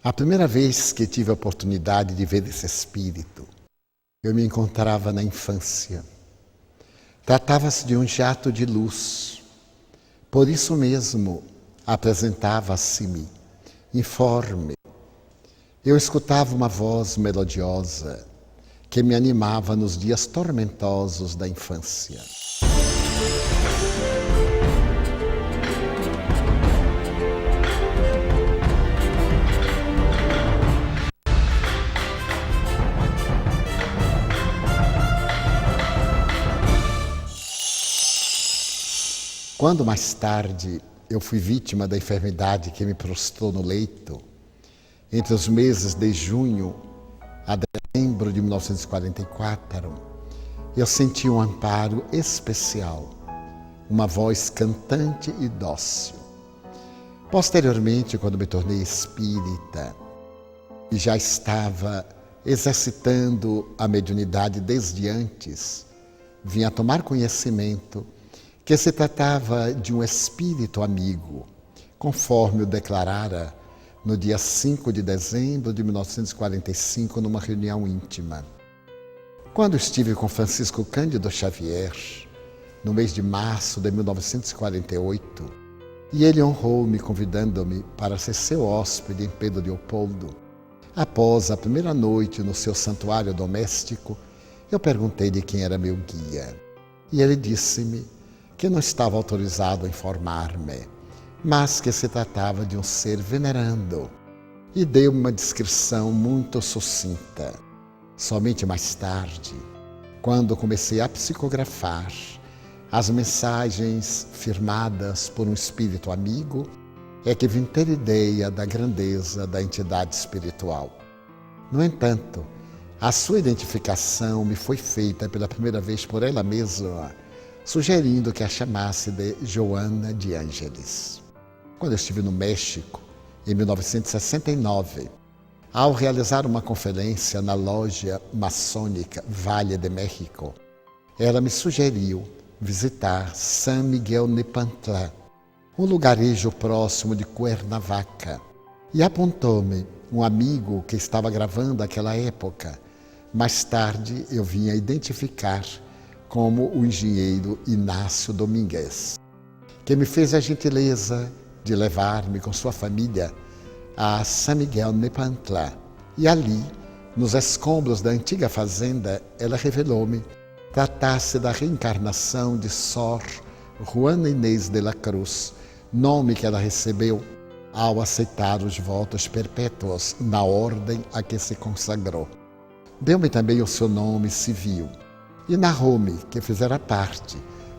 A primeira vez que tive a oportunidade de ver esse espírito, eu me encontrava na infância. Tratava-se de um jato de luz. Por isso mesmo, apresentava-se-me informe. Eu escutava uma voz melodiosa que me animava nos dias tormentosos da infância. Quando mais tarde eu fui vítima da enfermidade que me prostrou no leito, entre os meses de junho a dezembro de 1944, eu senti um amparo especial, uma voz cantante e dócil. Posteriormente, quando me tornei espírita e já estava exercitando a mediunidade desde antes, vim a tomar conhecimento que se tratava de um espírito amigo, conforme o declarara no dia 5 de dezembro de 1945, numa reunião íntima. Quando estive com Francisco Cândido Xavier, no mês de março de 1948, e ele honrou-me convidando-me para ser seu hóspede em Pedro Leopoldo, após a primeira noite no seu santuário doméstico, eu perguntei-lhe quem era meu guia. E ele disse-me que não estava autorizado a informar-me, mas que se tratava de um ser venerando, e deu-me uma descrição muito sucinta. Somente mais tarde, quando comecei a psicografar as mensagens firmadas por um espírito amigo, é que vim ter ideia da grandeza da entidade espiritual. No entanto, a sua identificação me foi feita pela primeira vez por ela mesma, sugerindo que a chamasse de Joana de Ângeles. Quando eu estive no México, em 1969, ao realizar uma conferência na loja maçônica Vale de México, ela me sugeriu visitar San Miguel Nepantla, um lugarejo próximo de Cuernavaca, e apontou-me um amigo que estava gravando aquela época. Mais tarde eu vim a identificar como o engenheiro Inácio Domingues, que me fez a gentileza de levar-me com sua família a San Miguel Nepantla. E ali, nos escombros da antiga fazenda, ela revelou-me tratar-se da reencarnação de Sor Juana Inês de la Cruz, nome que ela recebeu ao aceitar os votos perpétuos na ordem a que se consagrou. Deu-me também o seu nome civil e narrou-me que fizera parte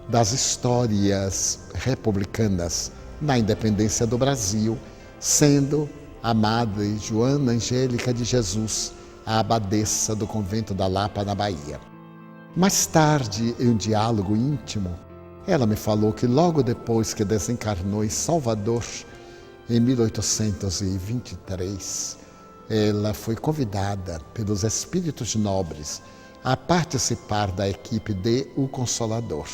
das histórias republicanas na independência do Brasil, sendo a Madre Joana Angélica de Jesus a abadesa do convento da Lapa, na Bahia. Mais tarde, em um diálogo íntimo, ela me falou que logo depois que desencarnou em Salvador, em 1823, ela foi convidada pelos espíritos nobres a participar da equipe de O Consolador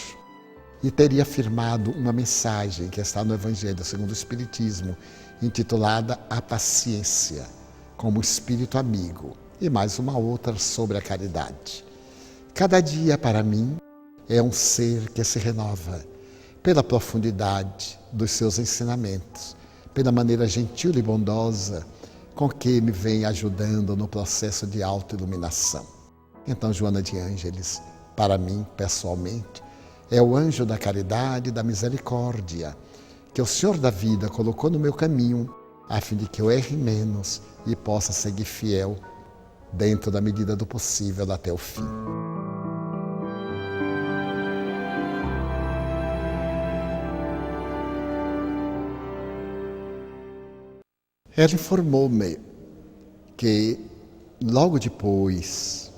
e teria firmado uma mensagem que está no Evangelho segundo o Espiritismo, intitulada A Paciência, como espírito amigo, e mais uma outra sobre a caridade. Cada dia, para mim, é um ser que se renova pela profundidade dos seus ensinamentos, pela maneira gentil e bondosa com que me vem ajudando no processo de autoiluminação. Então, Joana de Ângeles, para mim, pessoalmente, é o anjo da caridade e da misericórdia que o Senhor da vida colocou no meu caminho, a fim de que eu erre menos e possa seguir fiel, dentro da medida do possível, até o fim. Ela informou-me que, logo depois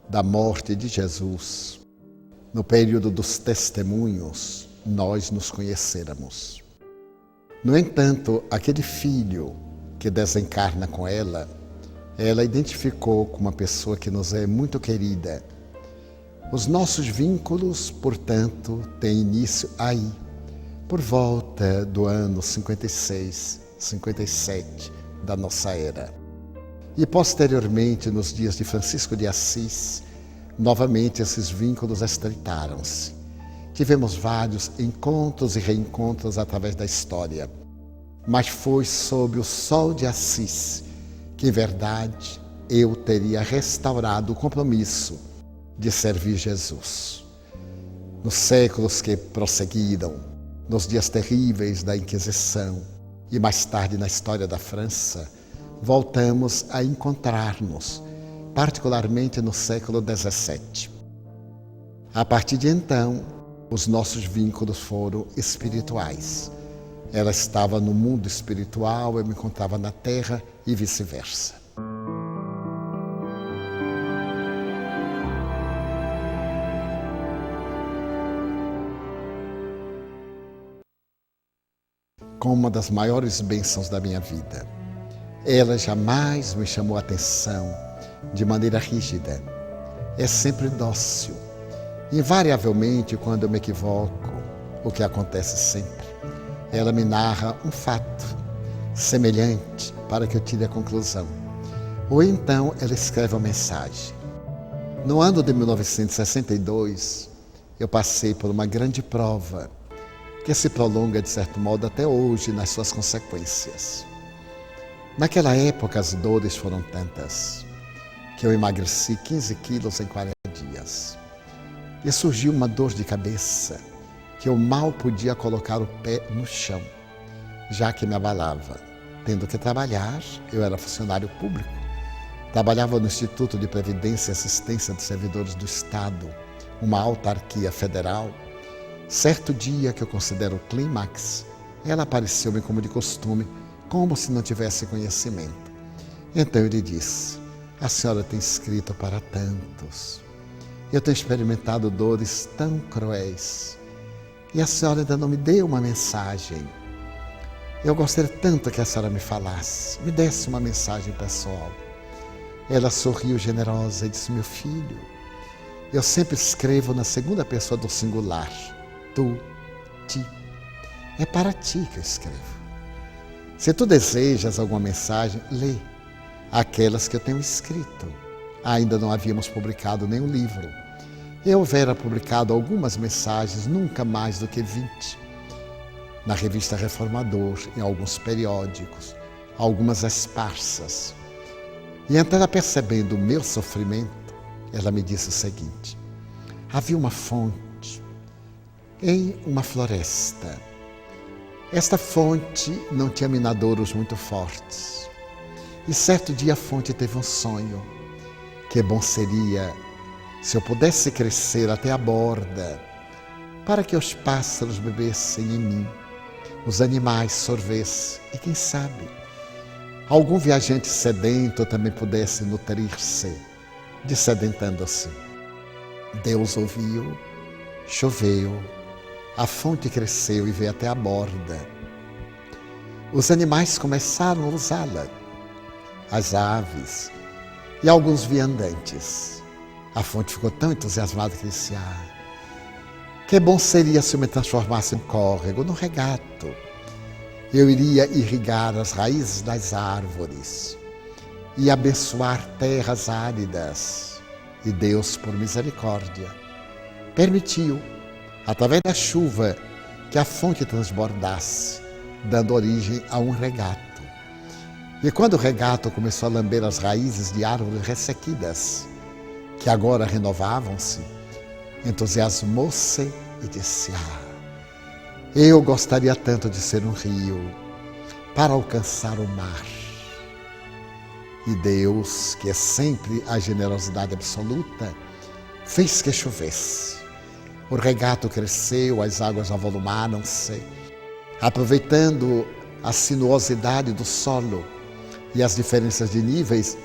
da morte de Jesus, no período dos testemunhos, nós nos conhecêramos. No entanto, aquele filho que desencarna com ela identificou como uma pessoa que nos é muito querida. Os nossos vínculos, portanto, têm início aí, por volta do ano 56, 57 da nossa era. E posteriormente, nos dias de Francisco de Assis, novamente esses vínculos estreitaram-se. Tivemos vários encontros e reencontros através da história, mas foi sob o sol de Assis que, em verdade, eu teria restaurado o compromisso de servir Jesus. Nos séculos que prosseguiram, nos dias terríveis da Inquisição e mais tarde na história da França, voltamos a encontrar-nos, particularmente no século XVII. A partir de então, os nossos vínculos foram espirituais. Ela estava no mundo espiritual, eu me encontrava na terra e vice-versa. Com uma das maiores bênçãos da minha vida. Ela jamais me chamou a atenção de maneira rígida. É sempre dócil. Invariavelmente, quando eu me equivoco, o que acontece sempre, ela me narra um fato semelhante para que eu tire a conclusão. Ou então ela escreve uma mensagem. No ano de 1962, eu passei por uma grande prova que se prolonga, de certo modo, até hoje nas suas consequências. Naquela época, as dores foram tantas que eu emagreci 15 quilos em 40 dias. E surgiu uma dor de cabeça que eu mal podia colocar o pé no chão, já que me abalava. Tendo que trabalhar, eu era funcionário público, trabalhava no Instituto de Previdência e Assistência dos Servidores do Estado, uma autarquia federal. Certo dia, que eu considero o clímax, ela apareceu-me como de costume, como se não tivesse conhecimento. Então eu lhe disse: a senhora tem escrito para tantos. Eu tenho experimentado dores tão cruéis. E a senhora ainda não me deu uma mensagem. Eu gostaria tanto que a senhora me falasse, me desse uma mensagem pessoal. Ela sorriu generosa e disse: meu filho, eu sempre escrevo na segunda pessoa do singular. Tu, ti. É para ti que eu escrevo. Se tu desejas alguma mensagem, lê aquelas que eu tenho escrito. Ainda não havíamos publicado nenhum livro. Eu houvera publicado algumas mensagens, nunca mais do que 20. Na revista Reformador, em alguns periódicos, algumas esparsas. E então, ela, percebendo o meu sofrimento, ela me disse o seguinte: havia uma fonte em uma floresta. Esta fonte não tinha minadouros muito fortes. E certo dia a fonte teve um sonho. Que bom seria se eu pudesse crescer até a borda, para que os pássaros bebessem em mim, os animais sorvessem e, quem sabe, algum viajante sedento também pudesse nutrir-se, dessedentando-se. Deus ouviu, choveu, a fonte cresceu e veio até a borda. Os animais começaram a usá-la, as aves e alguns viandantes. A fonte ficou tão entusiasmada que disse: que bom seria se eu me transformasse em córrego, num regato. Eu iria irrigar as raízes das árvores e abençoar terras áridas. E Deus, por misericórdia, permitiu, através da chuva, que a fonte transbordasse, dando origem a um regato. E quando o regato começou a lamber as raízes de árvores ressequidas, que agora renovavam-se, entusiasmou-se e disse: eu gostaria tanto de ser um rio para alcançar o mar. E Deus, que é sempre a generosidade absoluta, fez que chovesse. O regato cresceu, as águas avolumaram-se, aproveitando a sinuosidade do solo e as diferenças de níveis,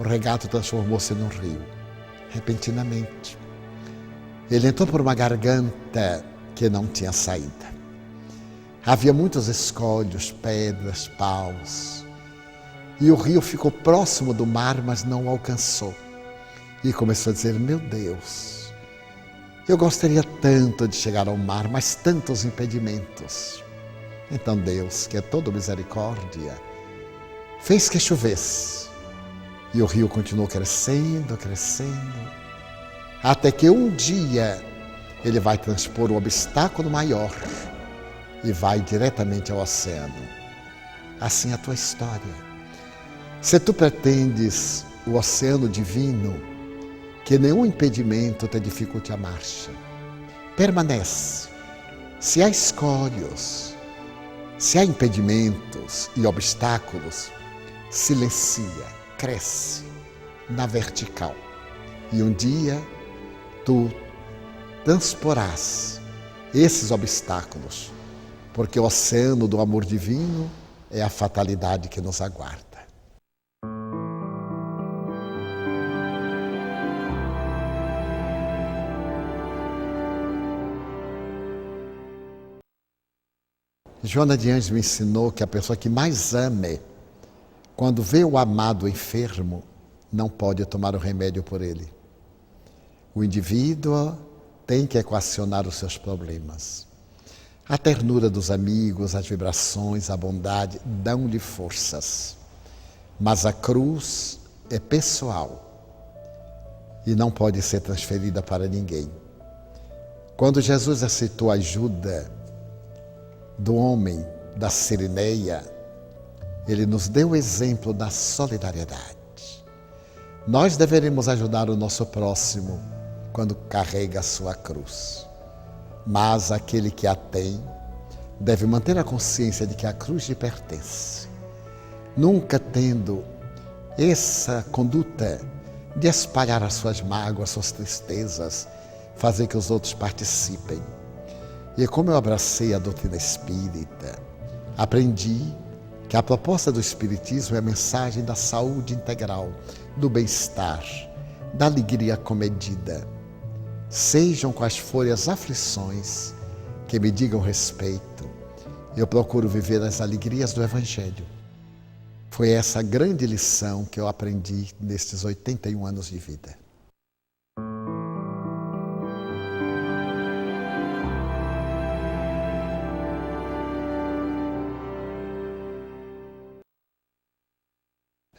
o regato transformou-se num rio. Repentinamente, ele entrou por uma garganta que não tinha saída. Havia muitos escolhos, pedras, paus, e o rio ficou próximo do mar, mas não o alcançou. E começou a dizer: meu Deus, eu gostaria tanto de chegar ao mar, mas tantos impedimentos. Então Deus, que é todo misericórdia, fez que chovesse. E o rio continuou crescendo, crescendo, até que um dia ele vai transpor um obstáculo maior e vai diretamente ao oceano. Assim é a tua história. Se tu pretendes o oceano divino, que nenhum impedimento te dificulte a marcha. Permanece. Se há escolhos, se há impedimentos e obstáculos, silencia, cresce na vertical. E um dia tu transporás esses obstáculos, porque o oceano do amor divino é a fatalidade que nos aguarda. Joana de Ângeles me ensinou que a pessoa que mais ame, quando vê o amado enfermo, não pode tomar o remédio por ele. O indivíduo tem que equacionar os seus problemas. A ternura dos amigos, as vibrações, a bondade dão-lhe forças. Mas a cruz é pessoal e não pode ser transferida para ninguém. Quando Jesus aceitou a ajuda do homem da Cirineia, ele nos deu o exemplo da solidariedade. Nós deveremos ajudar o nosso próximo quando carrega a sua cruz. Mas aquele que a tem deve manter a consciência de que a cruz lhe pertence. Nunca tendo essa conduta de espalhar as suas mágoas, as suas tristezas, fazer que os outros participem. E como eu abracei a doutrina espírita, aprendi que a proposta do Espiritismo é a mensagem da saúde integral, do bem-estar, da alegria comedida. Sejam quais forem as aflições que me digam respeito, eu procuro viver as alegrias do Evangelho. Foi essa grande lição que eu aprendi nestes 81 anos de vida.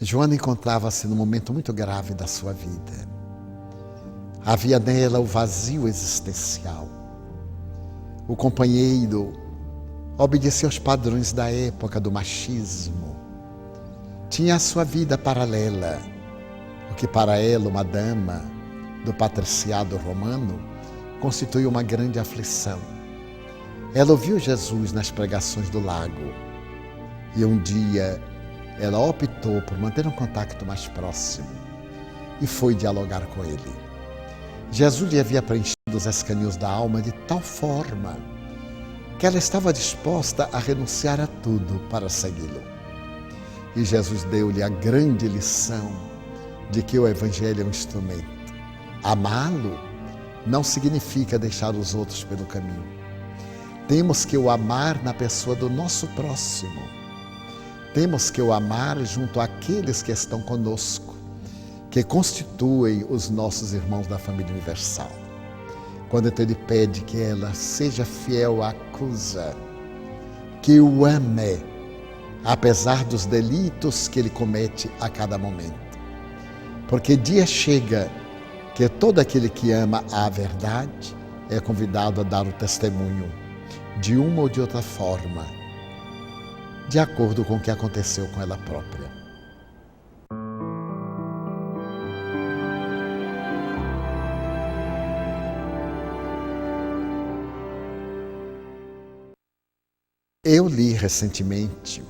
Joana encontrava-se num momento muito grave da sua vida. Havia nela o vazio existencial. O companheiro obedecia aos padrões da época do machismo. Tinha a sua vida paralela, o que para ela, uma dama do patriciado romano, constituiu uma grande aflição. Ela ouviu Jesus nas pregações do lago e um dia ela optou por manter um contato mais próximo e foi dialogar com ele. Jesus lhe havia preenchido os escaninhos da alma de tal forma que ela estava disposta a renunciar a tudo para segui-lo. E Jesus deu-lhe a grande lição de que o Evangelho é um instrumento. Amá-lo não significa deixar os outros pelo caminho. Temos que o amar na pessoa do nosso próximo. Temos que o amar junto àqueles que estão conosco, que constituem os nossos irmãos da família universal. Quando então ele pede que ela seja fiel à cruz, que o ame, apesar dos delitos que ele comete a cada momento. Porque dia chega que todo aquele que ama a verdade é convidado a dar o testemunho de uma ou de outra forma, de acordo com o que aconteceu com ela própria. Eu li recentemente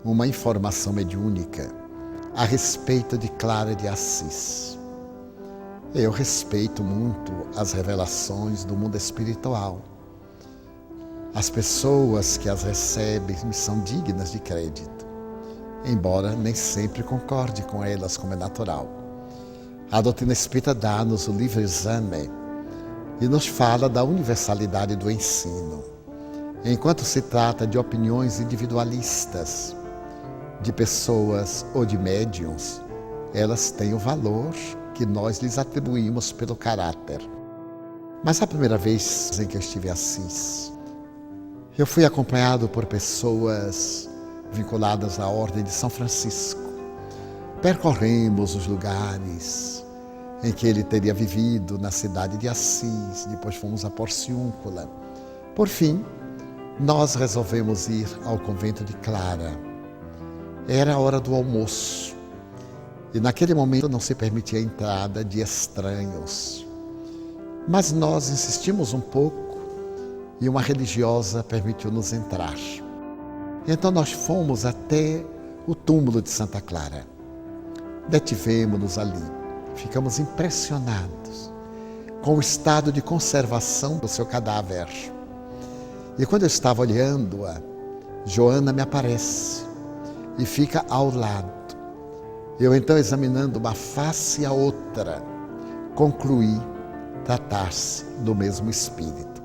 uma informação mediúnica a respeito de Clara de Assis. Eu respeito muito as revelações do mundo espiritual. As pessoas que as recebem são dignas de crédito, embora nem sempre concorde com elas, como é natural. A doutrina espírita dá-nos o livre exame e nos fala da universalidade do ensino. Enquanto se trata de opiniões individualistas, de pessoas ou de médiuns, elas têm o valor que nós lhes atribuímos pelo caráter. Mas a primeira vez em que eu estive em Assis, eu fui acompanhado por pessoas vinculadas à Ordem de São Francisco, Percorremos os lugares em que ele teria vivido na cidade de Assis, depois fomos a Porciúncula. Por fim, nós resolvemos ir ao convento de Clara. Era a hora do almoço e naquele momento não se permitia a entrada de estranhos. Mas nós insistimos um pouco e uma religiosa permitiu-nos entrar. Então nós fomos até o túmulo de Santa Clara. Detivemos-nos ali. Ficamos impressionados com o estado de conservação do seu cadáver. E quando eu estava olhando-a, Joana me aparece e fica ao lado. Eu então, examinando uma face e a outra, concluí tratar-se do mesmo espírito.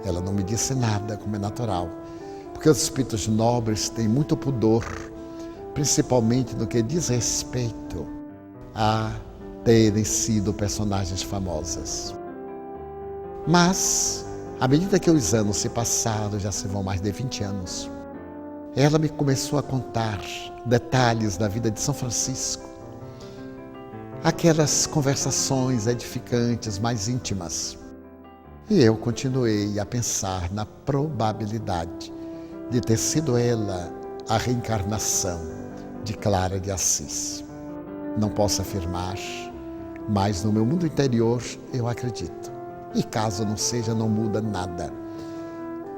Ela não me disse nada, como é natural, porque os espíritos nobres têm muito pudor, principalmente no que diz respeito a terem sido personagens famosas. Mas, à medida que os anos se passaram, já se vão mais de 20 anos, ela me começou a contar detalhes da vida de São Francisco, aquelas conversações edificantes, mais íntimas. E eu continuei a pensar na probabilidade de ter sido ela a reencarnação de Clara de Assis. Não posso afirmar, mas no meu mundo interior eu acredito. E caso não seja, não muda nada.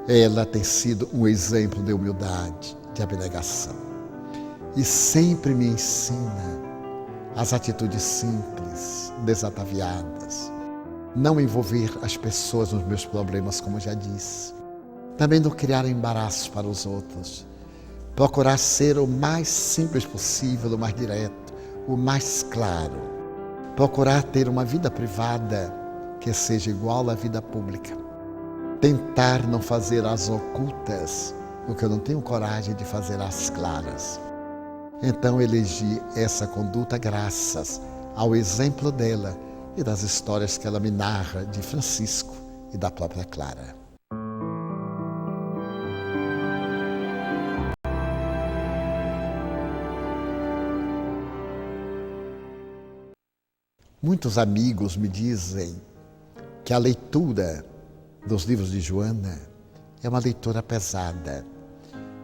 Ela tem sido um exemplo de humildade, de abnegação. E sempre me ensina as atitudes simples, desataviadas. Não envolver as pessoas nos meus problemas, como já disse. Também não criar embaraço para os outros. Procurar ser o mais simples possível, o mais direto, o mais claro. Procurar ter uma vida privada que seja igual à vida pública. Tentar não fazer às ocultas o que eu não tenho coragem de fazer às claras. Então elegi essa conduta graças ao exemplo dela e das histórias que ela me narra de Francisco e da própria Clara. Muitos amigos me dizem que a leitura dos livros de Joana é uma leitura pesada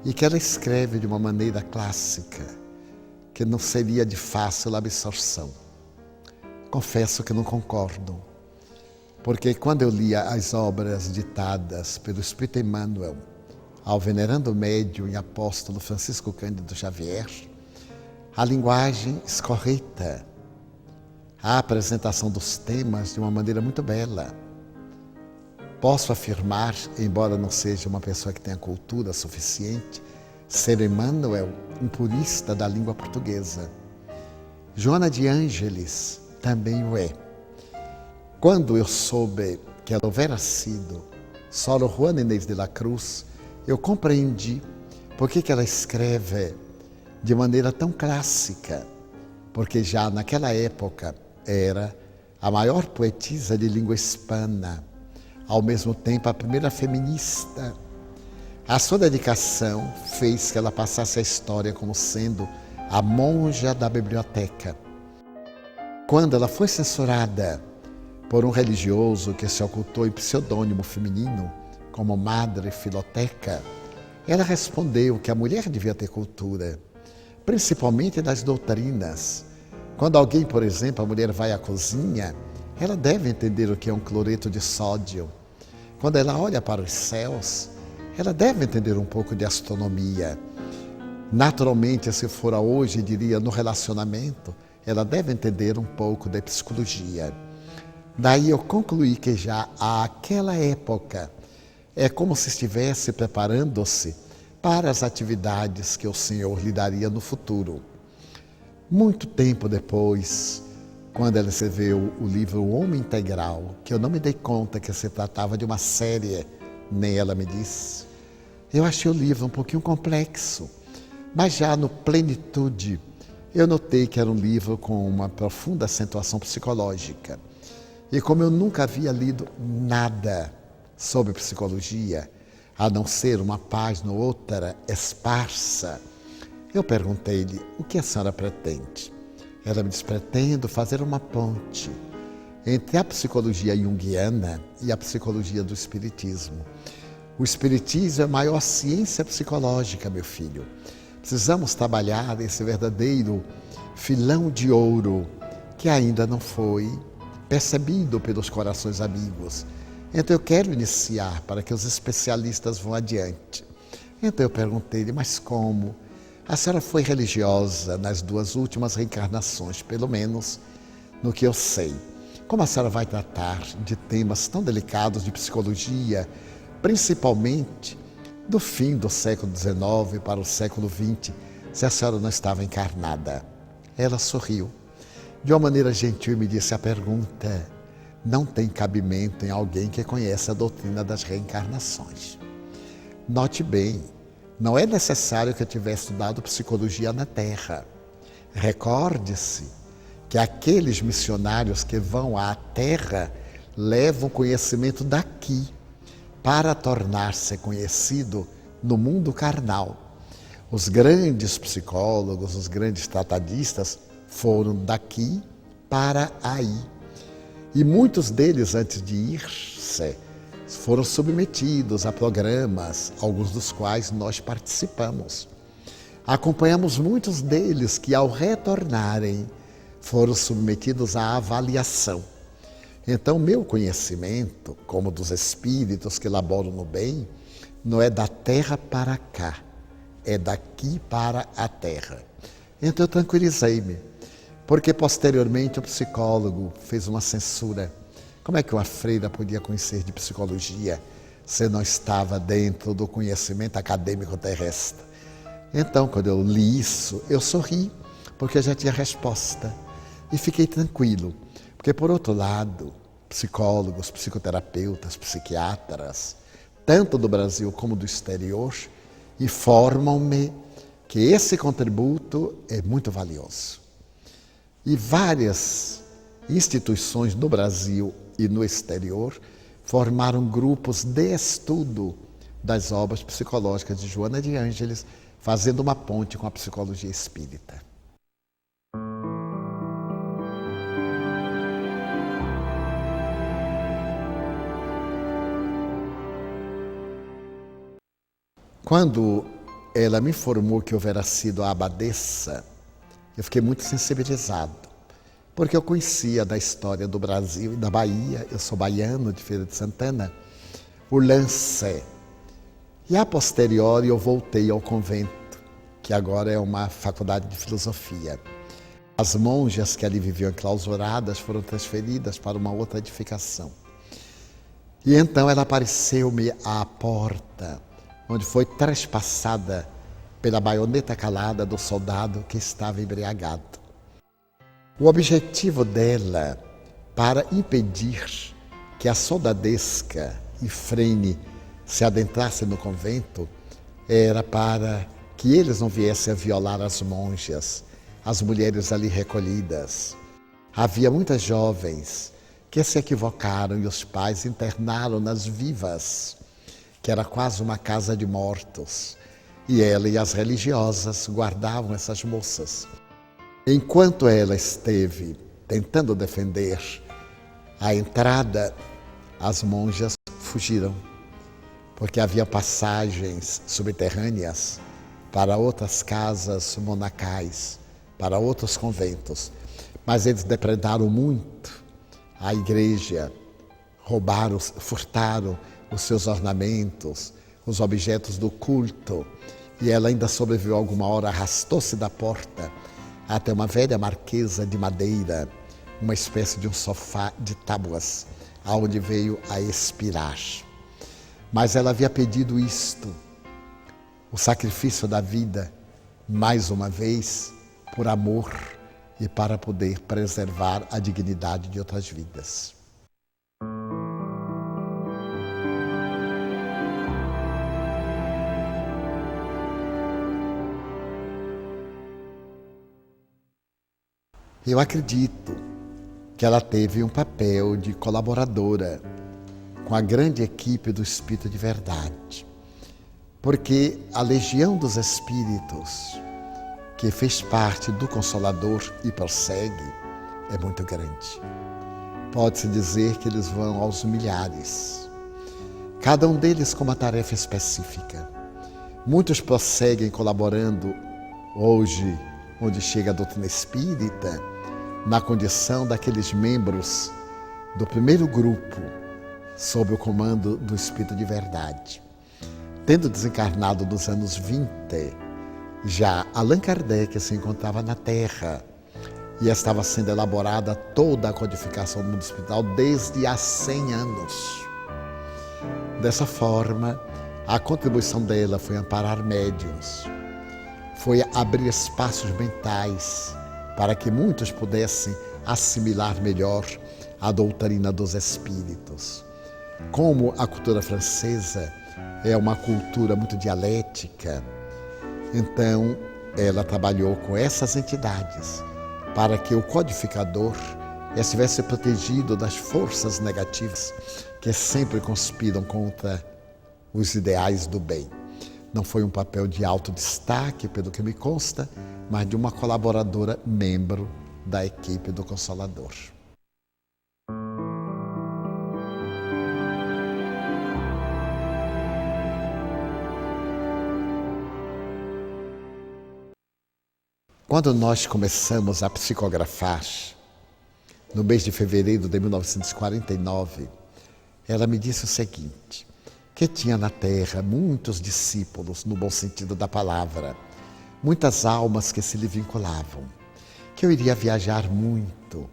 e que ela escreve de uma maneira clássica, que não seria de fácil absorção. Confesso que não concordo, porque quando eu lia as obras ditadas pelo Espírito Emmanuel ao venerando médium e apóstolo Francisco Cândido Xavier, a linguagem escorreita, a apresentação dos temas de uma maneira muito bela. Posso afirmar, embora não seja uma pessoa que tenha cultura suficiente, ser Emmanuel um purista da língua portuguesa. Joana de Ângeles também o é. Quando eu soube que ela houvera sido Sor Juana Inês de la Cruz, eu compreendi por que ela escreve de maneira tão clássica, porque já naquela época era a maior poetisa de língua hispana, ao mesmo tempo a primeira feminista. A sua dedicação fez que ela passasse a história como sendo a monja da biblioteca. Quando ela foi censurada por um religioso que se ocultou em pseudônimo feminino, como Madre Filoteca, ela respondeu que a mulher devia ter cultura, principalmente das doutrinas. Quando alguém, por exemplo, a mulher vai à cozinha, ela deve entender o que é um cloreto de sódio. Quando ela olha para os céus, ela deve entender um pouco de astronomia. Naturalmente, se fora hoje, diria, no relacionamento, ela deve entender um pouco de psicologia. Daí eu concluí que já àquela época é como se estivesse preparando-se para as atividades que o Senhor lhe daria no futuro. Muito tempo depois, quando ela escreveu o livro O Homem Integral, que eu não me dei conta que se tratava de uma série, nem ela me disse, eu achei o livro um pouquinho complexo, mas já no Plenitude, eu notei que era um livro com uma profunda acentuação psicológica. E como eu nunca havia lido nada sobre psicologia, a não ser uma página ou outra esparsa, eu perguntei-lhe: o que a senhora pretende? Ela me disse: pretendo fazer uma ponte entre a psicologia junguiana e a psicologia do espiritismo. O espiritismo é a maior ciência psicológica, meu filho. Precisamos trabalhar esse verdadeiro filão de ouro que ainda não foi percebido pelos corações amigos. Então eu quero iniciar para que os especialistas vão adiante. Então eu perguntei-lhe: mas como? A senhora foi religiosa nas 2 últimas reencarnações, pelo menos no que eu sei. Como a senhora vai tratar de temas tão delicados de psicologia, principalmente do fim do século XIX para o século XX, se a senhora não estava encarnada? Ela sorriu. De uma maneira gentil me disse: a pergunta não tem cabimento em alguém que conhece a doutrina das reencarnações. Note bem, não é necessário que eu tivesse estudado psicologia na Terra. Recorde-se que aqueles missionários que vão à Terra levam conhecimento daqui para tornar-se conhecido no mundo carnal. Os grandes psicólogos, os grandes tratadistas foram daqui para aí. E muitos deles, antes de ir-se, foram submetidos a programas, alguns dos quais nós participamos. Acompanhamos muitos deles que, ao retornarem, foram submetidos à avaliação. Então, meu conhecimento, como dos espíritos que laboram no bem, não é da terra para cá, é daqui para a terra. Então, eu tranquilizei-me, porque posteriormente o psicólogo fez uma censura. Como é que uma freira podia conhecer de psicologia se não estava dentro do conhecimento acadêmico terrestre? Então, quando eu li isso, eu sorri, porque eu já tinha resposta. E fiquei tranquilo, porque, por outro lado, psicólogos, psicoterapeutas, psiquiatras, tanto do Brasil como do exterior, informam-me que esse contributo é muito valioso. E várias instituições no Brasil e no exterior formaram grupos de estudo das obras psicológicas de Joana de Ângeles, fazendo uma ponte com a psicologia espírita. Quando ela me informou que eu houvera sido a abadesa, eu fiquei muito sensibilizado, porque eu conhecia da história do Brasil e da Bahia, eu sou baiano de Feira de Santana, o lance. E a posteriori eu voltei ao convento, que agora é uma faculdade de filosofia. As monjas que ali viviam enclausuradas foram transferidas para uma outra edificação. E então ela apareceu-me à porta, onde foi trespassada pela baioneta calada do soldado que estava embriagado. O objetivo dela, para impedir que a soldadesca Ifrene se adentrasse no convento, era para que eles não viessem a violar as monjas, as mulheres ali recolhidas. Havia muitas jovens que se equivocaram e os pais internaram-nas vivas, que era quase uma casa de mortos, e ela e as religiosas guardavam essas moças. Enquanto ela esteve tentando defender a entrada, as monjas fugiram, porque havia passagens subterrâneas para outras casas monacais, para outros conventos. Mas eles depredaram muito a igreja, roubaram, furtaram os seus ornamentos, os objetos do culto, e ela ainda sobreviveu alguma hora, arrastou-se da porta até uma velha marquesa de madeira, uma espécie de um sofá de tábuas, aonde veio a expirar. Mas ela havia pedido isto, o sacrifício da vida, mais uma vez, por amor e para poder preservar a dignidade de outras vidas. Eu acredito que ela teve um papel de colaboradora com a grande equipe do Espírito de Verdade, porque a legião dos espíritos que fez parte do Consolador e prossegue é muito grande. Pode-se dizer que eles vão aos milhares, cada um deles com uma tarefa específica. Muitos prosseguem colaborando hoje, onde chega a doutrina espírita, na condição daqueles membros do primeiro grupo, sob o comando do Espírito de Verdade. Tendo desencarnado nos anos 20, já Allan Kardec se encontrava na Terra e estava sendo elaborada toda a codificação do mundo espiritual desde há 100 anos. Dessa forma, a contribuição dela foi amparar médiuns, foi abrir espaços mentais para que muitos pudessem assimilar melhor a doutrina dos espíritos. Como a cultura francesa é uma cultura muito dialética, então ela trabalhou com essas entidades para que o codificador estivesse protegido das forças negativas que sempre conspiram contra os ideais do bem. Não foi um papel de alto destaque, pelo que me consta, mas de uma colaboradora membro da equipe do Consolador. Quando nós começamos a psicografar, no mês de fevereiro de 1949, ela me disse o seguinte, que tinha na Terra muitos discípulos, no bom sentido da palavra, muitas almas que se lhe vinculavam, que eu iria viajar muito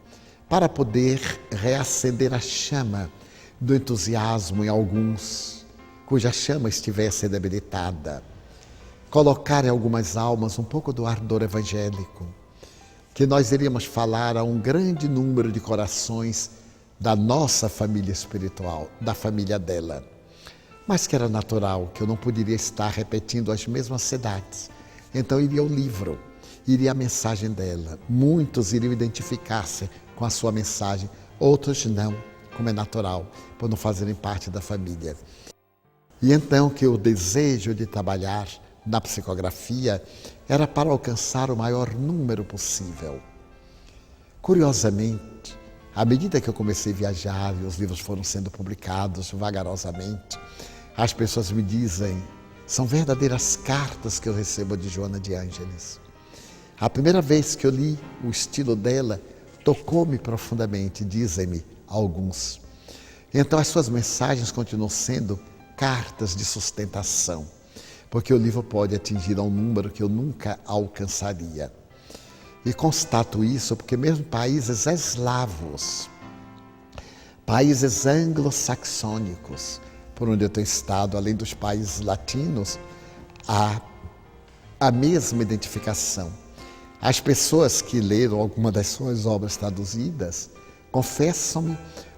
para poder reacender a chama do entusiasmo em alguns, cuja chama estivesse debilitada, colocar em algumas almas um pouco do ardor evangélico, que nós iríamos falar a um grande número de corações da nossa família espiritual, da família dela. Mas que era natural, que eu não poderia estar repetindo as mesmas cidades. Então iria o livro, iria a mensagem dela. Muitos iriam identificar-se com a sua mensagem, outros não, como é natural, por não fazerem parte da família. E então que o desejo de trabalhar na psicografia era para alcançar o maior número possível. Curiosamente, à medida que eu comecei a viajar e os livros foram sendo publicados vagarosamente, as pessoas me dizem, são verdadeiras cartas que eu recebo de Joana de Ângeles. A primeira vez que eu li o estilo dela, tocou-me profundamente, dizem-me alguns. Então as suas mensagens continuam sendo cartas de sustentação, porque o livro pode atingir a um número que eu nunca alcançaria. E constato isso porque mesmo países eslavos, países anglo-saxônicos, por onde eu tenho estado, além dos países latinos, há a mesma identificação. As pessoas que leram alguma das suas obras traduzidas confessam-me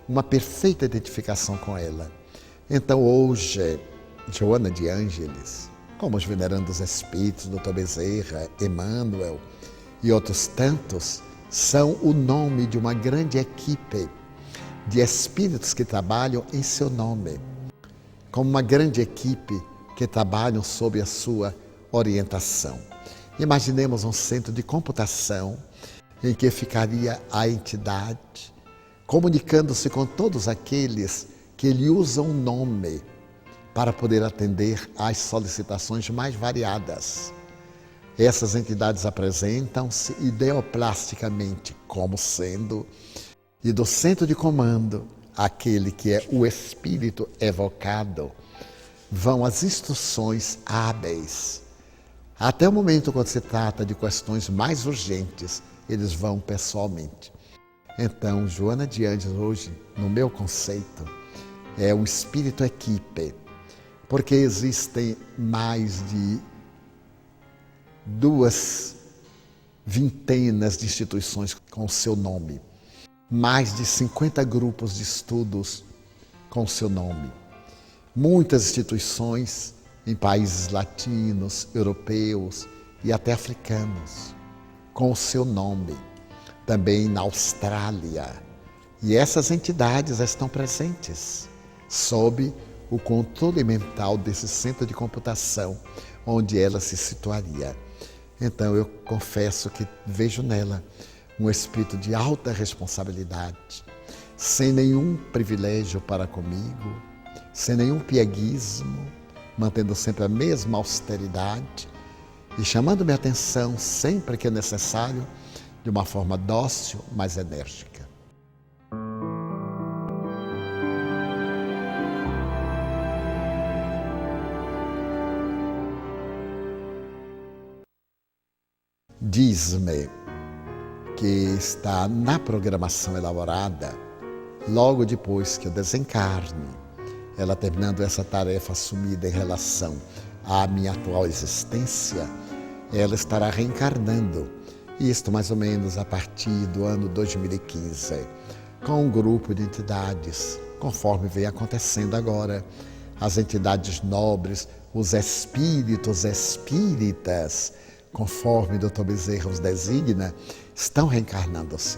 uma perfeita identificação com ela. Então hoje, Joana de Ângeles, como os venerandos espíritos, Dr. Bezerra, Emmanuel e outros tantos, são o nome de uma grande equipe de espíritos que trabalham em seu nome, como uma grande equipe que trabalham sob a sua orientação. Imaginemos um centro de computação em que ficaria a entidade comunicando-se com todos aqueles que lhe usam o nome para poder atender às solicitações mais variadas. Essas entidades apresentam-se ideoplasticamente como sendo, e do centro de comando, aquele que é o espírito evocado, vão as instruções hábeis. Até o momento, quando se trata de questões mais urgentes, eles vão pessoalmente. Então, Joana de Ângeles, hoje, no meu conceito, é um espírito equipe, porque existem mais de 2 vintenas de instituições com o seu nome, mais de 50 grupos de estudos com o seu nome, muitas instituições em países latinos, europeus e até africanos, com o seu nome, também na Austrália. E essas entidades estão presentes sob o controle mental desse centro de computação, onde ela se situaria. Então eu confesso que vejo nela um espírito de alta responsabilidade, sem nenhum privilégio para comigo, sem nenhum pieguismo, mantendo sempre a mesma austeridade e chamando minha atenção sempre que é necessário, de uma forma dócil, mas enérgica. Diz-me que está na programação elaborada, logo depois que eu desencarne, ela terminando essa tarefa assumida em relação à minha atual existência, ela estará reencarnando, isto mais ou menos a partir do ano 2015, com um grupo de entidades, conforme vem acontecendo agora, as entidades nobres, os espíritos espíritas, conforme Dr. Bezerra os designa, estão reencarnando-se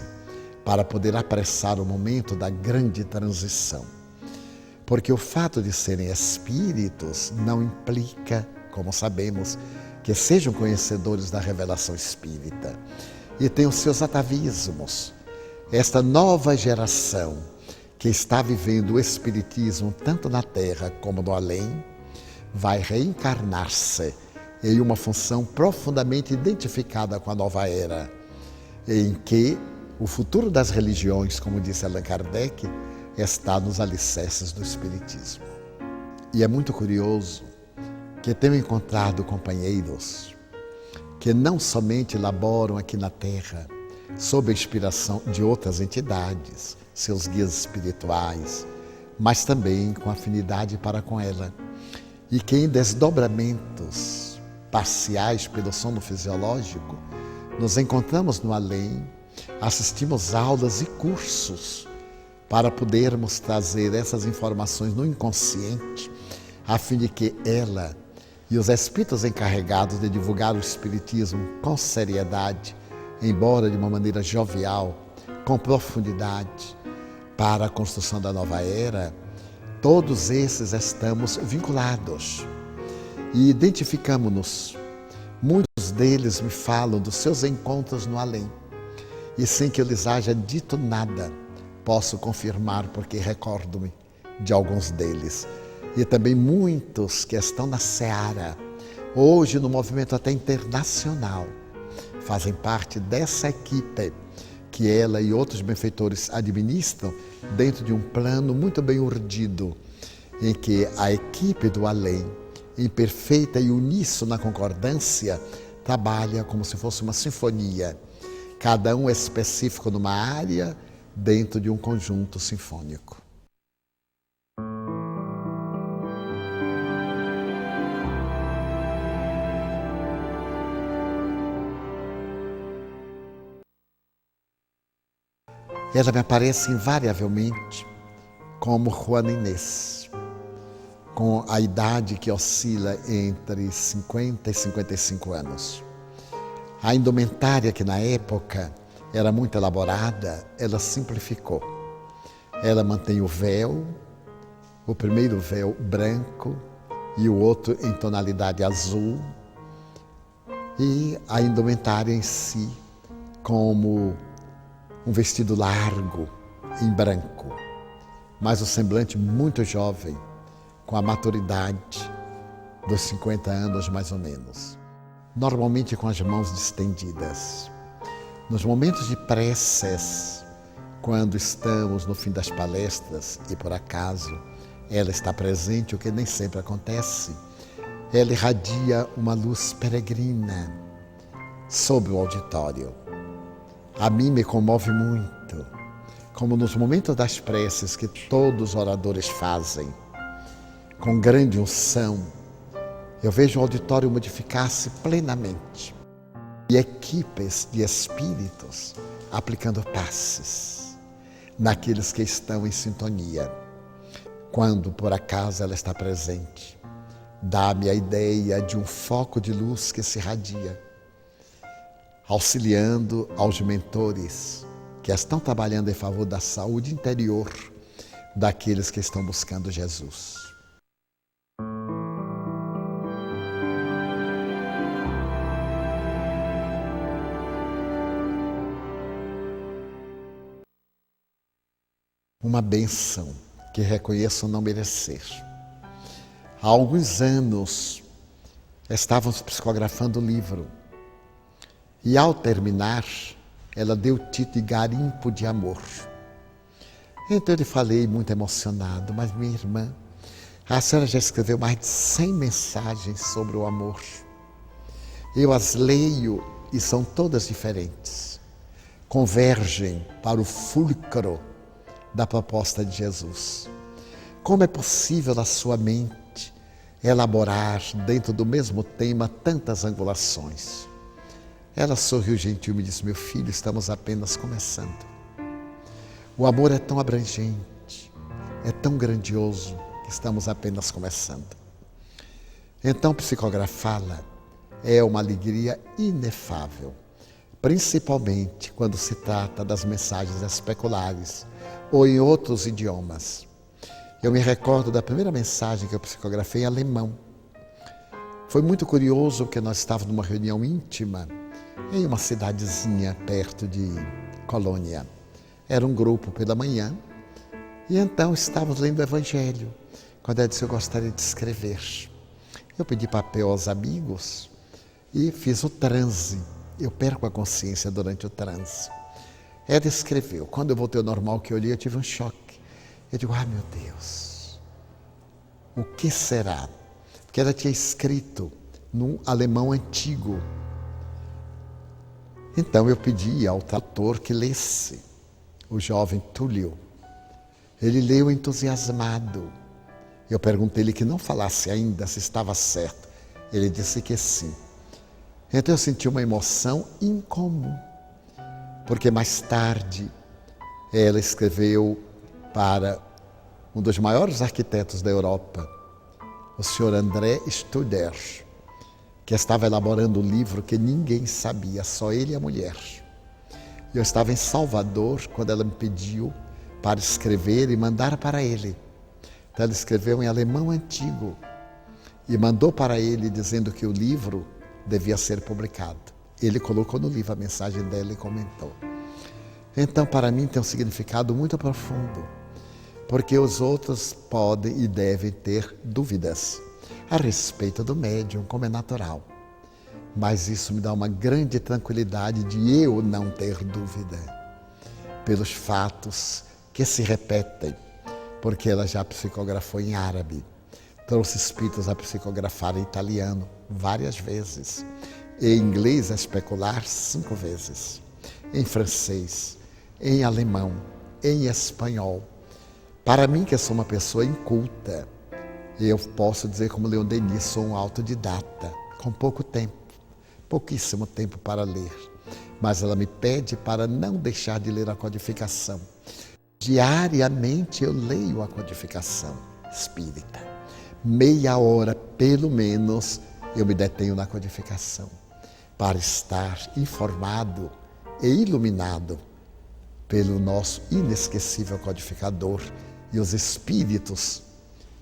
para poder apressar o momento da grande transição. Porque o fato de serem espíritos não implica, como sabemos, que sejam conhecedores da revelação espírita e têm os seus atavismos. Esta nova geração que está vivendo o espiritismo tanto na Terra como no além, vai reencarnar-se em uma função profundamente identificada com a nova era, em que o futuro das religiões, como disse Allan Kardec, está nos alicerces do Espiritismo. E é muito curioso que tenho encontrado companheiros que não somente laboram aqui na Terra, sob a inspiração de outras entidades, seus guias espirituais, mas também com afinidade para com ela, e que em desdobramentos parciais pelo sono fisiológico, nos encontramos no além, assistimos aulas e cursos para podermos trazer essas informações no inconsciente, a fim de que ela e os espíritos encarregados de divulgar o Espiritismo com seriedade, embora de uma maneira jovial, com profundidade, para a construção da nova era, todos esses estamos vinculados e identificamos-nos. Muitos deles me falam dos seus encontros no além, e sem que eu lhes haja dito nada, posso confirmar porque recordo-me de alguns deles. E também muitos que estão na seara, hoje no movimento até internacional, fazem parte dessa equipe que ela e outros benfeitores administram dentro de um plano muito bem urdido, em que a equipe do além, em perfeita e uníssona concordância, trabalha como se fosse uma sinfonia, cada um específico numa área dentro de um conjunto sinfônico. Ela me aparece invariavelmente como Juana Inês, com a idade que oscila entre 50 e 55 anos. A indumentária, que na época era muito elaborada, ela simplificou. Ela mantém o véu, o primeiro véu branco e o outro em tonalidade azul, e a indumentária em si como um vestido largo, em branco, mas o semblante muito jovem, com a maturidade dos 50 anos mais ou menos. Normalmente com as mãos distendidas. Nos momentos de preces, quando estamos no fim das palestras e por acaso ela está presente, o que nem sempre acontece, ela irradia uma luz peregrina sobre o auditório. A mim me comove muito, como nos momentos das preces que todos os oradores fazem, com grande unção, eu vejo o auditório modificar-se plenamente e equipes de espíritos aplicando passes naqueles que estão em sintonia. Quando, por acaso, ela está presente, dá-me a ideia de um foco de luz que se irradia, auxiliando aos mentores que estão trabalhando em favor da saúde interior daqueles que estão buscando Jesus. uma bênção que reconheço não merecer. Há alguns anos estávamos psicografando o livro e, ao terminar, ela deu o título de Garimpo de Amor. Então eu lhe falei muito emocionado: mas minha irmã, a senhora já escreveu mais de 100 mensagens sobre o amor. Eu as leio e são todas diferentes. Convergem para o fulcro da proposta de Jesus. Como é possível na sua mente elaborar dentro do mesmo tema tantas angulações? Ela sorriu gentil e me disse: meu filho, estamos apenas começando. O amor é tão abrangente, é tão grandioso, que estamos apenas começando. Então, psicografá-la é uma alegria inefável, principalmente quando se trata das mensagens especulares ou em outros idiomas. Eu me recordo da primeira mensagem que eu psicografei em alemão. Foi muito curioso porque nós estávamos numa reunião íntima em uma cidadezinha perto de Colônia. Era um grupo pela manhã e então estávamos lendo o Evangelho, quando ela disse: eu gostaria de escrever. Eu pedi papel aos amigos e fiz o transe. Eu perco a consciência durante o transe. Ela escreveu. Quando eu voltei ao normal, que eu olhei, eu tive um choque. Eu digo: meu Deus, o que será? Porque ela tinha escrito num alemão antigo. Então eu pedi ao tradutor que lesse, o jovem Túlio. Ele leu entusiasmado. Eu perguntei-lhe que não falasse ainda se estava certo. Ele disse que sim. Então eu senti uma emoção incomum, porque mais tarde ela escreveu para um dos maiores arquitetos da Europa, o senhor André Studer, que estava elaborando um livro que ninguém sabia, só ele e a mulher. Eu estava em Salvador quando ela me pediu para escrever e mandar para ele. Então ela escreveu em alemão antigo e mandou para ele dizendo que o livro devia ser publicado. Ele colocou no livro a mensagem dela e comentou. Então, para mim, tem um significado muito profundo, porque os outros podem e devem ter dúvidas a respeito do médium, como é natural. Mas isso me dá uma grande tranquilidade de eu não ter dúvida, pelos fatos que se repetem, porque ela já psicografou em árabe, trouxe espíritos a psicografar em italiano várias vezes, em inglês a especular 5 vezes, em francês, em alemão, em espanhol. Para mim, que sou uma pessoa inculta, eu posso dizer como Leon Denis, sou um autodidata, com pouco tempo, pouquíssimo tempo para ler. Mas ela me pede para não deixar de ler a codificação. Diariamente eu leio a codificação espírita. Meia hora, pelo menos, eu me detenho na codificação, para estar informado e iluminado pelo nosso inesquecível codificador e os espíritos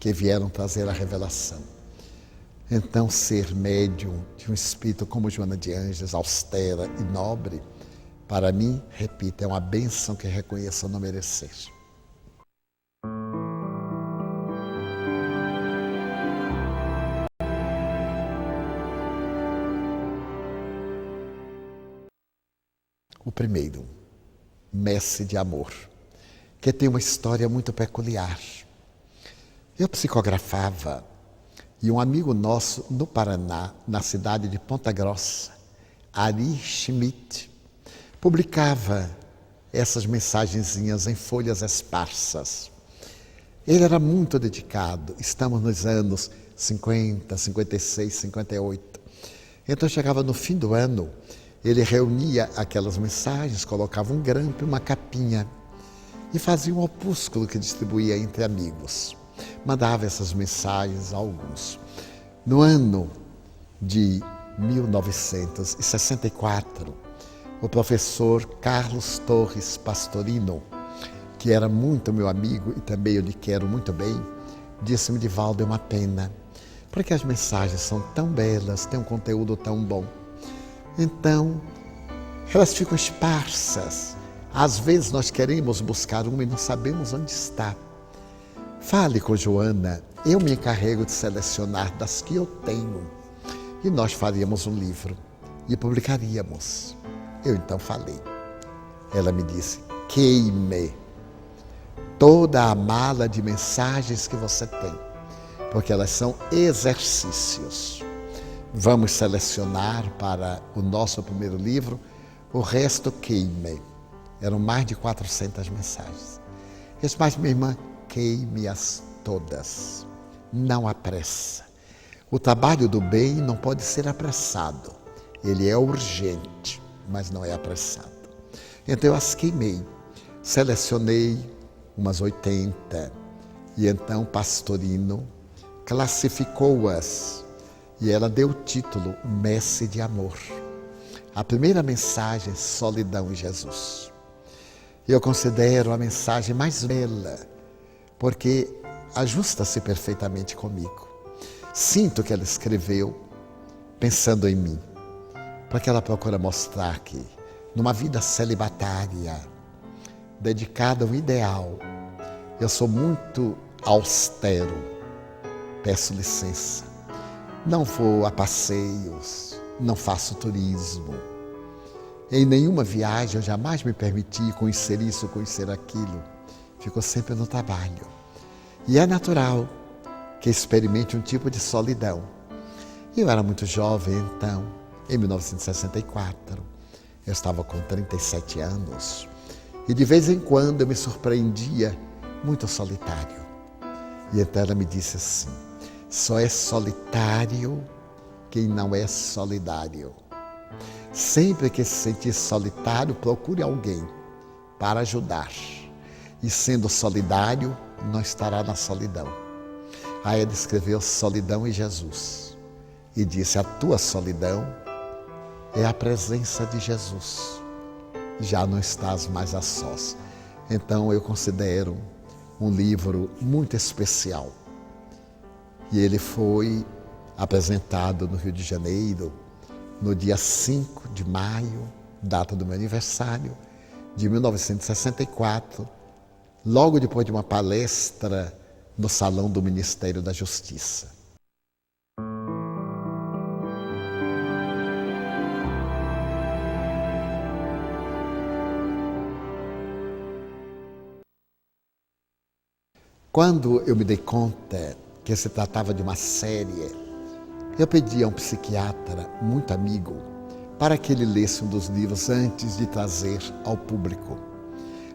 que vieram trazer a revelação. Então, ser médium de um espírito como Joana de Ângeles, austera e nobre, para mim, repito, é uma bênção que reconheço não merecer. O primeiro, Messe de Amor, que tem uma história muito peculiar. Eu psicografava e um amigo nosso no Paraná, na cidade de Ponta Grossa, Ari Schmidt, publicava essas mensagenzinhas em folhas esparsas. Ele era muito dedicado, estamos nos anos 50, 56, 58. Então chegava no fim do ano, ele reunia aquelas mensagens, colocava um grampo e uma capinha e fazia um opúsculo que distribuía entre amigos. Mandava essas mensagens a alguns. No ano de 1964, o professor Carlos Torres Pastorino, que era muito meu amigo e também eu lhe quero muito bem, disse-me: Divaldo, é uma pena, porque as mensagens são tão belas, têm um conteúdo tão bom. Então, elas ficam esparsas, Às vezes nós queremos buscar uma e não sabemos onde está. Fale com Joana, eu me encarrego de selecionar das que eu tenho. E nós faríamos um livro e publicaríamos. Eu então falei. Ela me disse, queime toda a mala de mensagens que você tem, porque elas são exercícios. Vamos selecionar para o nosso primeiro livro, o resto queime. Eram mais de 400 mensagens. Eu disse, mas minha irmã, queime-as todas. Não há pressa. O trabalho do bem não pode ser apressado. Ele é urgente, mas não é apressado. Então eu as queimei. Selecionei umas 80. E então Pastorino classificou-as. E ela deu o título Messe de Amor. A primeira mensagem, solidão em Jesus. Eu considero a mensagem mais bela, porque ajusta-se perfeitamente comigo. Sinto que ela escreveu pensando em mim, porque ela procura mostrar que numa vida celibatária, dedicada ao ideal, eu sou muito austero, peço licença, não vou a passeios, não faço turismo. Em nenhuma viagem eu jamais me permiti conhecer isso, conhecer aquilo. Fico sempre no trabalho. E é natural que experimente um tipo de solidão. Eu era muito jovem então, em 1964. Eu estava com 37 anos. E de vez em quando eu me surpreendia muito solitário. E então ela me disse assim, só é solitário quem não é solidário. Sempre que se sentir solitário, procure alguém para ajudar. E sendo solidário, não estará na solidão. Aí ele escreveu solidão em Jesus. E disse, a tua solidão é a presença de Jesus. Já não estás mais a sós. Então eu considero um livro muito especial. E ele foi apresentado no Rio de Janeiro, no dia 5 de maio, data do meu aniversário, de 1964, logo depois de uma palestra no Salão do Ministério da Justiça. Quando eu me dei conta que se tratava de uma série, eu pedi a um psiquiatra muito amigo para que ele lesse um dos livros antes de trazer ao público.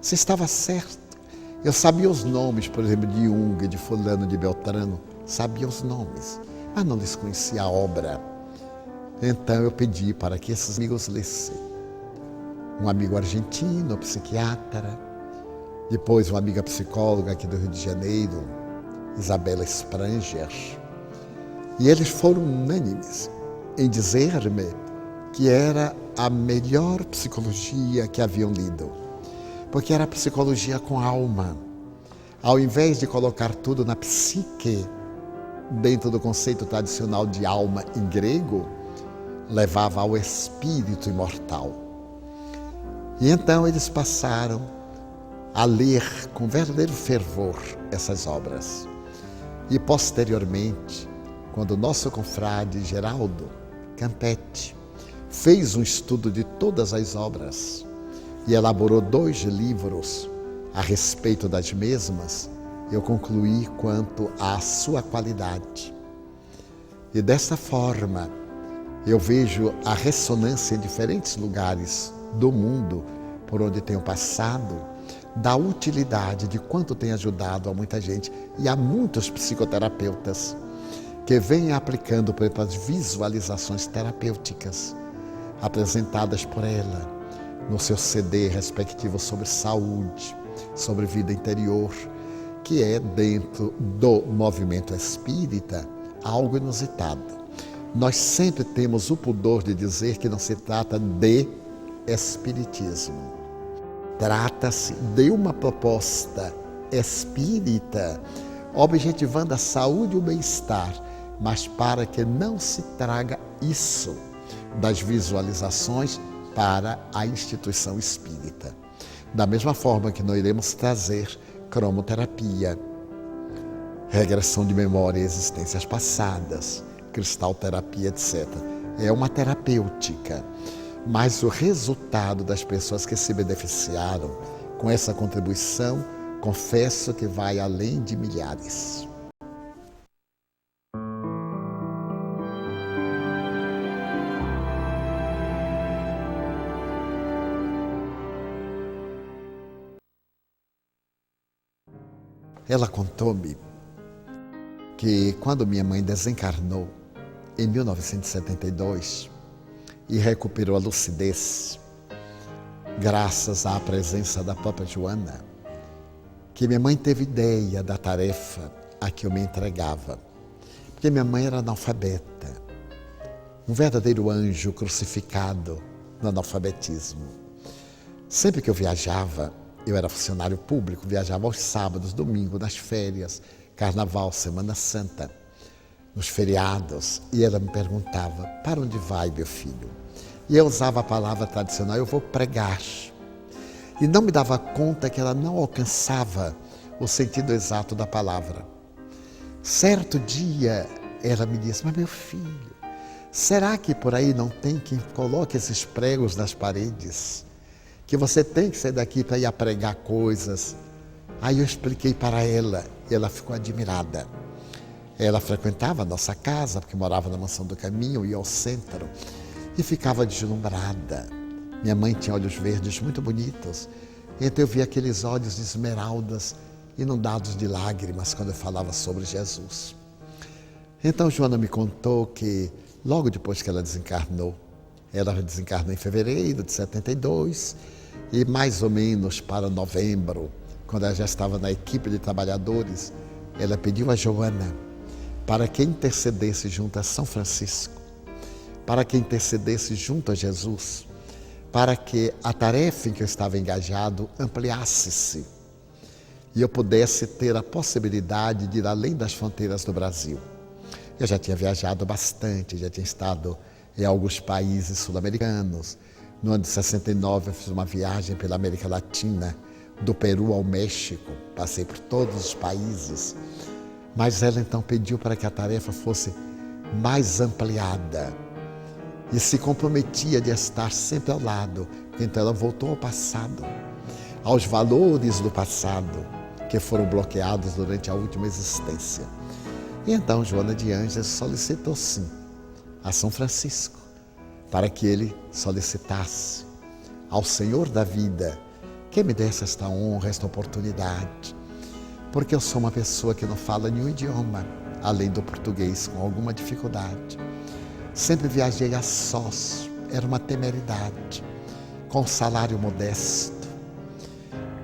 Se estava certo, eu sabia os nomes, por exemplo, de Jung, de fulano, de Beltrano, sabia os nomes, mas não lhes conhecia a obra. Então eu pedi para que esses amigos lessem. Um amigo argentino, psiquiatra, depois uma amiga psicóloga aqui do Rio de Janeiro, Isabela Spranger. E eles foram unânimes em dizer-me que era a melhor psicologia que haviam lido. Porque era psicologia com alma. Ao invés de colocar tudo na psique, dentro do conceito tradicional de alma em grego, levava ao espírito imortal. E então eles passaram a ler com verdadeiro fervor essas obras. E posteriormente, quando o nosso confrade Geraldo Campetti fez um estudo de todas as obras e elaborou 2 livros a respeito das mesmas, eu concluí quanto à sua qualidade. E dessa forma, eu vejo a ressonância em diferentes lugares do mundo por onde tenho passado, da utilidade de quanto tem ajudado a muita gente e a muitos psicoterapeutas que vêm aplicando, por exemplo, as visualizações terapêuticas apresentadas por ela no seu CD respectivo sobre saúde, sobre vida interior, que é, dentro do movimento espírita, algo inusitado. Nós sempre temos o pudor de dizer que não se trata de espiritismo. Trata-se de uma proposta espírita, objetivando a saúde e o bem-estar, mas para que não se traga isso das visualizações para a instituição espírita. Da mesma forma que não iremos trazer cromoterapia, regressão de memória e existências passadas, cristalterapia, etc. É uma terapêutica, mas o resultado das pessoas que se beneficiaram com essa contribuição, confesso que vai além de milhares. Ela contou-me que quando minha mãe desencarnou, em 1972, e recuperou a lucidez, graças à presença da própria Joana, que minha mãe teve ideia da tarefa a que eu me entregava. Porque minha mãe era analfabeta, um verdadeiro anjo crucificado no analfabetismo. Sempre que eu viajava, eu era funcionário público, viajava aos sábados, domingos, nas férias, carnaval, Semana Santa, nos feriados, e ela me perguntava: para onde vai, meu filho? E eu usava a palavra tradicional: eu vou pregar. E não me dava conta que ela não alcançava o sentido exato da palavra. Certo dia, ela me disse: mas meu filho, será que por aí não tem quem coloque esses pregos nas paredes? Que você tem que sair daqui para ir a pregar coisas. Aí eu expliquei para ela e ela ficou admirada. Ela frequentava a nossa casa, porque morava na Mansão do Caminho, ia ao centro, e ficava deslumbrada. Minha mãe tinha olhos verdes muito bonitos, então eu via aqueles olhos de esmeraldas inundados de lágrimas quando eu falava sobre Jesus. Então Joana me contou que logo depois que ela desencarnou em fevereiro de 72, e mais ou menos para novembro, quando ela já estava na equipe de trabalhadores, ela pediu a Joana para que intercedesse junto a São Francisco, para que intercedesse junto a Jesus, para que a tarefa em que eu estava engajado ampliasse-se e eu pudesse ter a possibilidade de ir além das fronteiras do Brasil. Eu já tinha viajado bastante, já tinha estado em alguns países sul-americanos. No ano de 69 eu fiz uma viagem pela América Latina, do Peru ao México, passei por todos os países. Mas ela então pediu para que a tarefa fosse mais ampliada e se comprometia de estar sempre ao lado. Então ela voltou ao passado, aos valores do passado que foram bloqueados durante a última existência. E então Joana de Ângeles solicitou sim a São Francisco para que ele solicitasse ao Senhor da vida que me desse esta honra, esta oportunidade, porque eu sou uma pessoa que não fala nenhum idioma, além do português, com alguma dificuldade. Sempre viajei a sós, era uma temeridade, com salário modesto,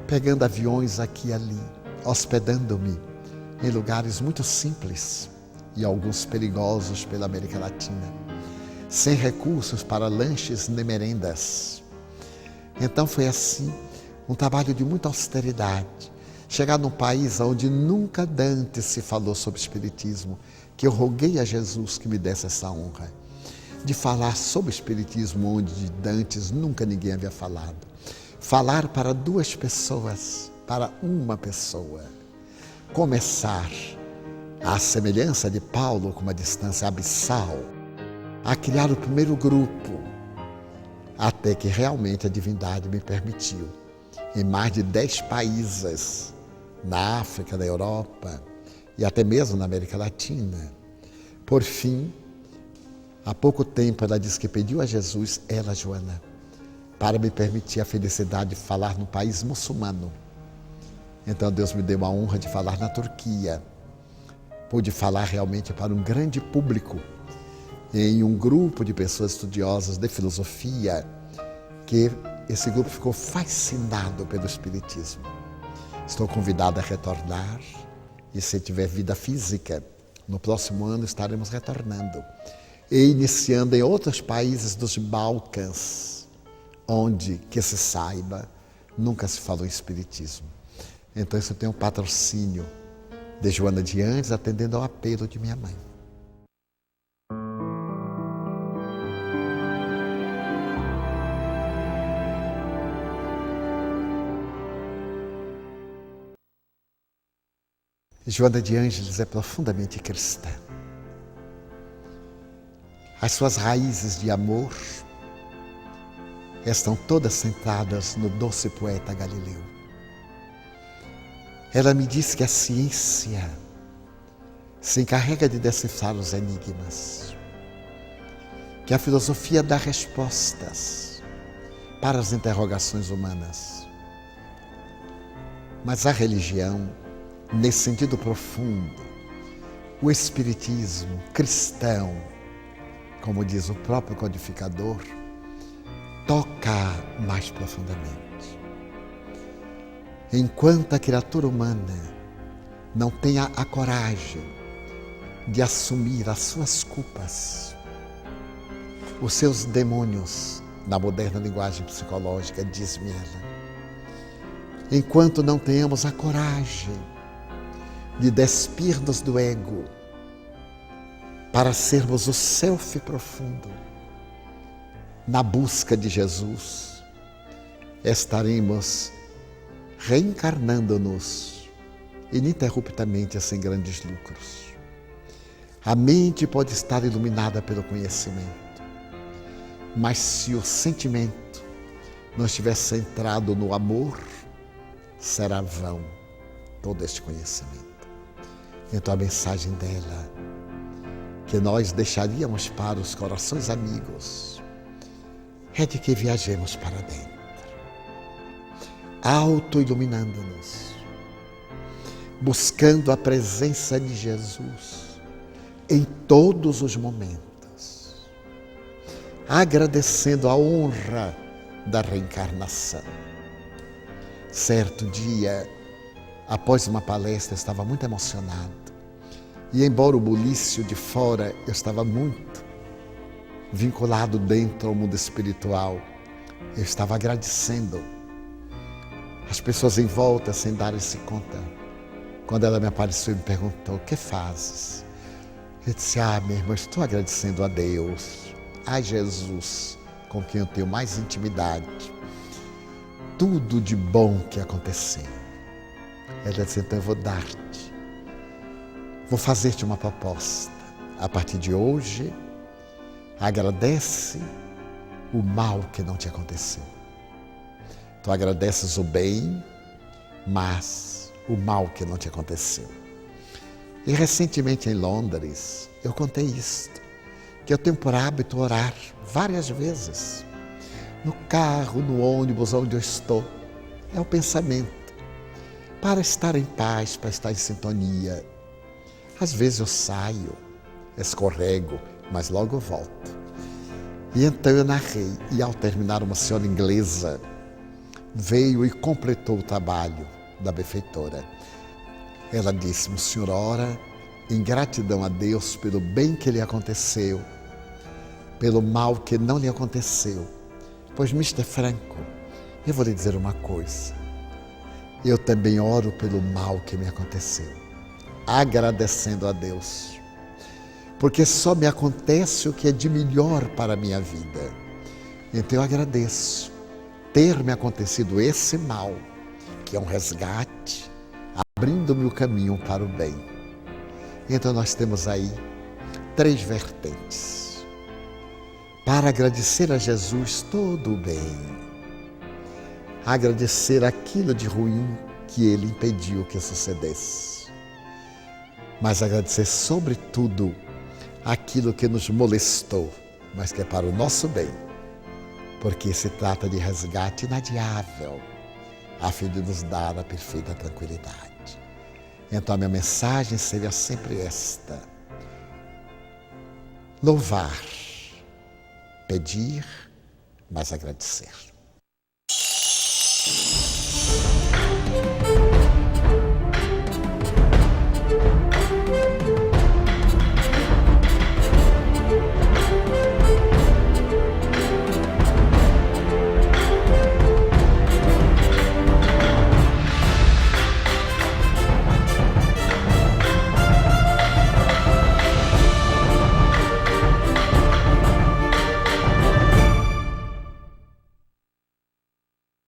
pegando aviões aqui e ali, hospedando-me em lugares muito simples e alguns perigosos pela América Latina, sem recursos para lanches nem merendas. Então foi assim, um trabalho de muita austeridade, chegar num país onde nunca dantes se falou sobre espiritismo, que eu roguei a Jesus que me desse essa honra, de falar sobre espiritismo onde de dantes nunca ninguém havia falado. Falar para duas pessoas, para uma pessoa. Começar, à semelhança de Paulo, com uma distância abissal, a criar o primeiro grupo, até que realmente a divindade me permitiu, em mais de 10 países, na África, na Europa e até mesmo na América Latina. Por fim, há pouco tempo ela disse que pediu a Jesus, ela, Joana, para me permitir a felicidade de falar no país muçulmano. Então Deus me deu a honra de falar na Turquia. Pude falar realmente para um grande público, em um grupo de pessoas estudiosas de filosofia, que esse grupo ficou fascinado pelo Espiritismo. Estou convidado a retornar e, se tiver vida física, no próximo ano estaremos retornando e iniciando em outros países dos Balcãs, onde, que se saiba, nunca se falou em Espiritismo. Então isso tem um patrocínio de Joana de Ângeles, atendendo ao apelo de minha mãe. Joana de Ângeles é profundamente cristã. As suas raízes de amor estão todas centradas no doce poeta Galileu. Ela me diz que a ciência se encarrega de decifrar os enigmas, que a filosofia dá respostas para as interrogações humanas. Mas a religião, nesse sentido profundo, o espiritismo cristão, como diz o próprio codificador, toca mais profundamente. Enquanto a criatura humana não tenha a coragem de assumir as suas culpas, os seus demônios, na moderna linguagem psicológica, diz-me ela, enquanto não tenhamos a coragem de despir-nos do ego para sermos o self profundo, na busca de Jesus, estaremos reencarnando-nos ininterruptamente sem grandes lucros. A mente pode estar iluminada pelo conhecimento, mas se o sentimento não estiver centrado no amor, será vão todo este conhecimento. Então a mensagem dela, que nós deixaríamos para os corações amigos, é de que viajemos para dentro, auto-iluminando-nos, buscando a presença de Jesus em todos os momentos, agradecendo a honra da reencarnação. Certo dia, após uma palestra, eu estava muito emocionado. E embora o bulício de fora, eu estava muito vinculado dentro ao mundo espiritual. Eu estava agradecendo as pessoas em volta sem darem-se conta. Quando ela me apareceu e me perguntou, o que fazes? Eu disse, minha irmã, estou agradecendo a Deus, a Jesus, com quem eu tenho mais intimidade. Tudo de bom que aconteceu. Ela disse, então eu vou fazer-te uma proposta. A partir de hoje, agradece o mal que não te aconteceu. Tu agradeces o bem, mas o mal que não te aconteceu. E recentemente em Londres, eu contei isto, que eu tenho por hábito orar várias vezes. No carro, no ônibus, onde eu estou. É o pensamento. Para estar em paz, para estar em sintonia. Às vezes eu saio, escorrego, mas logo volto. E então eu narrei, e ao terminar, uma senhora inglesa veio e completou o trabalho da benfeitora. Ela disse, o senhor ora em gratidão a Deus pelo bem que lhe aconteceu, pelo mal que não lhe aconteceu. Pois, Mr. Franco, eu vou lhe dizer uma coisa. Eu também oro pelo mal que me aconteceu, agradecendo a Deus. Porque só me acontece o que é de melhor para a minha vida. Então eu agradeço ter me acontecido esse mal, que é um resgate, abrindo-me o caminho para o bem. Então nós temos aí 3 vertentes. Para agradecer a Jesus todo o bem, agradecer aquilo de ruim que Ele impediu que sucedesse, mas agradecer sobretudo aquilo que nos molestou, mas que é para o nosso bem, porque se trata de resgate inadiável, a fim de nos dar a perfeita tranquilidade. Então a minha mensagem seria sempre esta: louvar, pedir, mas agradecer.